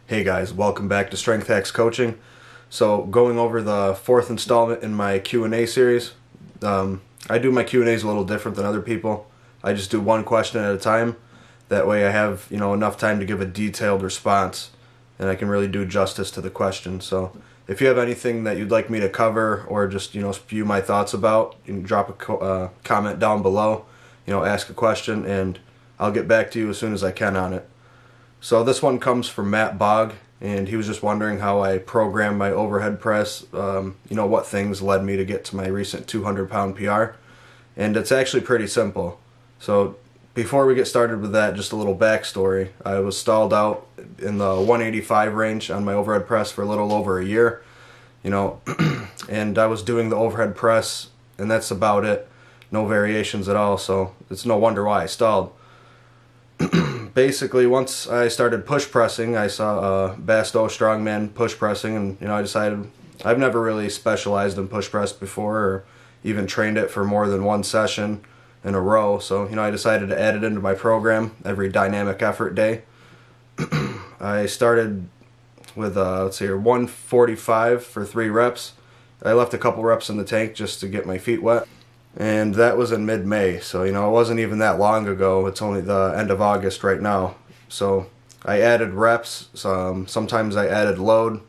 Hey guys, welcome back to Strength Hacks Coaching. So going over the fourth installment in my Q&A series. I do my Q&As a little different than other people. I just do one question at a time. That way I have enough time to give a detailed response and I can really do justice to the question. So if you have anything that you'd like me to cover or just spew my thoughts about, you can drop a comment down below, ask a question, and I'll get back to you as soon as I can on it. So this one comes from Matt Bogg, and he was just wondering how I program my overhead press, what things led me to get to my recent 200-pound PR. And it's actually pretty simple. So before we get started with that, just a little backstory. I was stalled out in the 185 range on my overhead press for a little over a year, and I was doing the overhead press, and that's about it. No variations at all, so it's no wonder why I stalled. Basically, once I started push pressing, I saw Basto strongman push pressing, and I decided I've never really specialized in push press before, or even trained it for more than one session in a row. So I decided to add it into my program every dynamic effort day. I started with 145 for 3 reps. I left a couple reps in the tank just to get my feet wet. And that was in mid-May, so it wasn't even that long ago. It's only the end of August right now. So I added reps, sometimes I added load,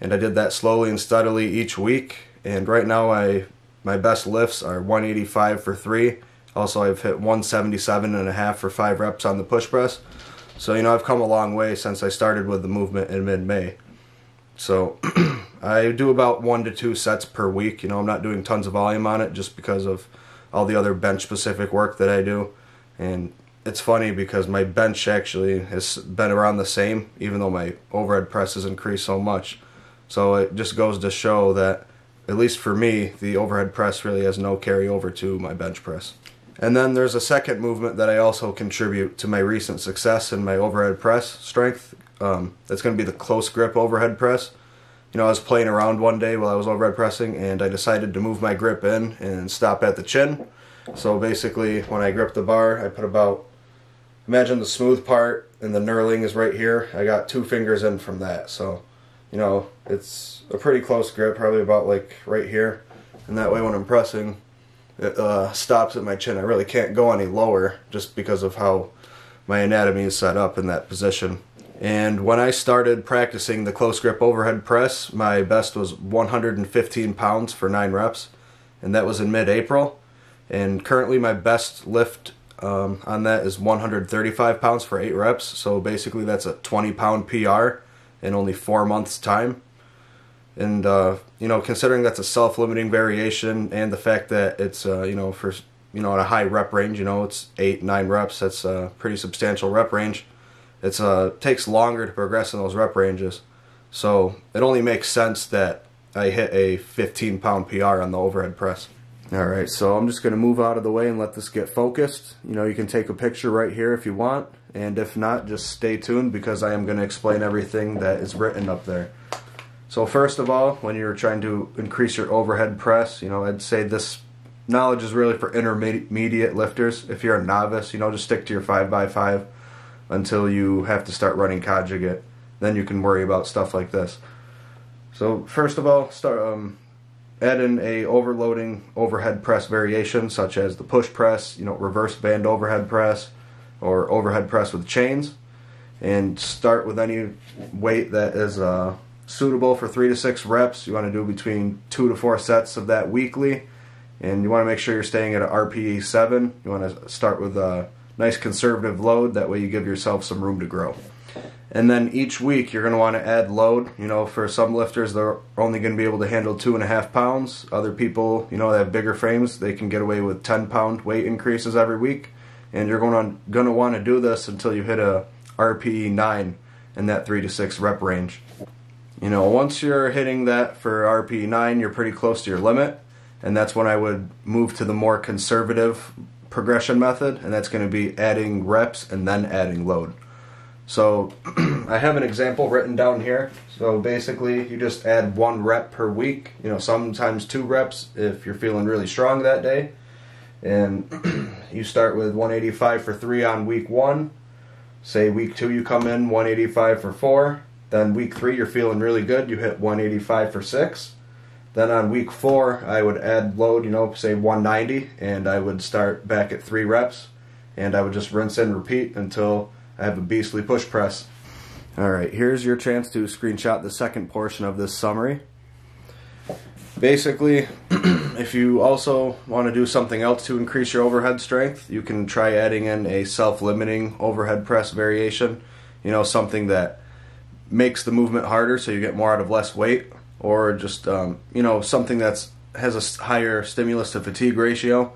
and I did that slowly and steadily each week. And right now my best lifts are 185 for 3. Also I've hit 177.5 for 5 reps on the push press. So I've come a long way since I started with the movement in mid-May. So I do about 1 to 2 sets per week. I'm not doing tons of volume on it just because of all the other bench specific work that I do. And it's funny because my bench actually has been around the same even though my overhead press has increased so much. So it just goes to show that, at least for me, the overhead press really has no carryover to my bench press. And then there's a second movement that I also contribute to my recent success in my overhead press strength. That's going to be the close grip overhead press. I was playing around one day while I was overhead pressing, and I decided to move my grip in and stop at the chin. So basically, when I grip the bar, I put imagine the smooth part and the knurling is right here. I got 2 fingers in from that. So, it's a pretty close grip, probably about like right here. And that way when I'm pressing, it stops at my chin. I really can't go any lower just because of how my anatomy is set up in that position. And when I started practicing the close grip overhead press, my best was 115 pounds for 9 reps, and that was in mid-April. And currently my best lift on that is 135 pounds for 8 reps, so basically that's a 20-pound PR in only 4 months' time. And considering that's a self-limiting variation, and the fact that it's at a high rep range, it's 8-9 reps, that's a pretty substantial rep range. It takes longer to progress in those rep ranges, so it only makes sense that I hit a 15-pound PR on the overhead press. Alright, so I'm just going to move out of the way and let this get focused. You can take a picture right here if you want, and if not, just stay tuned because I am going to explain everything that is written up there. So first of all, when you're trying to increase your overhead press, I'd say this knowledge is really for intermediate lifters. If you're a novice, just stick to your 5x5 until you have to start running conjugate. Then you can worry about stuff like this. So first of all, add in a overloading overhead press variation such as the push press, reverse band overhead press, or overhead press with chains, and start with any weight that is suitable for 3 to 6 reps. You want to do between 2 to 4 sets of that weekly, and you want to make sure you're staying at an RPE 7. You want to start with a nice conservative load, that way you give yourself some room to grow. And then each week you're going to want to add load. For some lifters, they're only going to be able to handle 2.5 pounds. Other people, that have bigger frames, they can get away with 10-pound weight increases every week. And you're going to want to do this until you hit a RPE 9 in that 3 to 6 rep range. Once you're hitting that for RPE 9, you're pretty close to your limit, and that's when I would move to the more conservative progression method, and that's going to be adding reps and then adding load. So I have an example written down here. So basically you just add 1 rep per week, sometimes 2 reps if you're feeling really strong that day. And you start with 185 for 3 on week 1. Say week 2 you come in 185 for 4. Then week 3, you're feeling really good. You hit 185 for 6. Then on week 4, I would add load, say 190, and I would start back at 3 reps, and I would just rinse and repeat until I have a beastly push press. Alright, here's your chance to screenshot the second portion of this summary. Basically, if you also want to do something else to increase your overhead strength, you can try adding in a self-limiting overhead press variation. Something that makes the movement harder so you get more out of less weight, or just something that has a higher stimulus to fatigue ratio.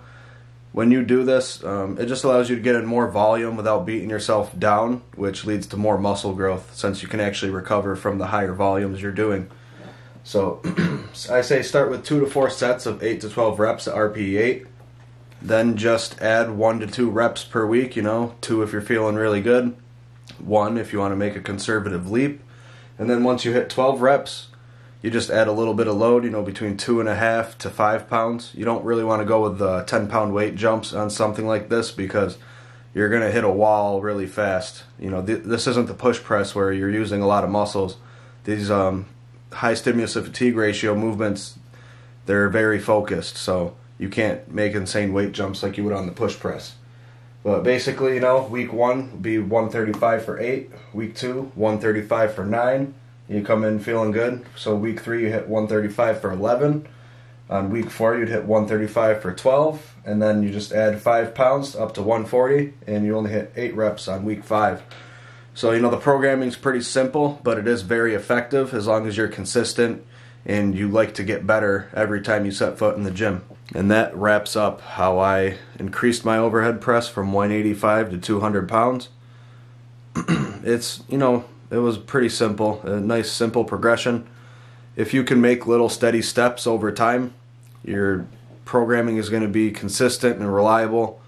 When you do this, it just allows you to get in more volume without beating yourself down, which leads to more muscle growth since you can actually recover from the higher volumes you're doing. So I say start with 2 to 4 sets of 8 to 12 reps at RPE 8. Then just add 1 to 2 reps per week, 2 if you're feeling really good, 1 if you want to make a conservative leap. And then once you hit 12 reps, you just add a little bit of load, between 2.5 to 5 pounds. You don't really want to go with 10-pound weight jumps on something like this because you're going to hit a wall really fast. This isn't the push press where you're using a lot of muscles. These high stimulus to fatigue ratio movements, they're very focused, so you can't make insane weight jumps like you would on the push press. But basically, week 1 would be 135 for 8, week 2, 135 for 9. You come in feeling good. So week 3 you hit 135 for 11. On week 4 you'd hit 135 for 12, and then you just add 5 pounds up to 140, and you only hit 8 reps on week 5. So the programming's pretty simple, but it is very effective as long as you're consistent and you like to get better every time you set foot in the gym. And that wraps up how I increased my overhead press from 185 to 200 pounds. It was pretty simple, a nice simple progression. If you can make little steady steps over time, your programming is going to be consistent and reliable.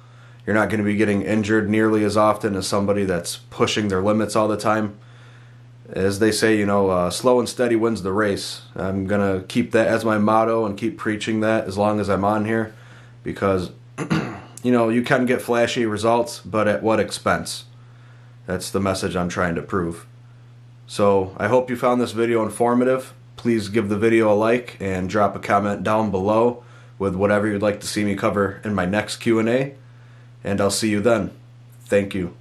You're not going to be getting injured nearly as often as somebody that's pushing their limits all the time. As they say, slow and steady wins the race. I'm going to keep that as my motto and keep preaching that as long as I'm on here, because you can get flashy results, but at what expense? That's the message I'm trying to prove. So I hope you found this video informative. Please give the video a like and drop a comment down below with whatever you'd like to see me cover in my next Q&A. And I'll see you then. Thank you.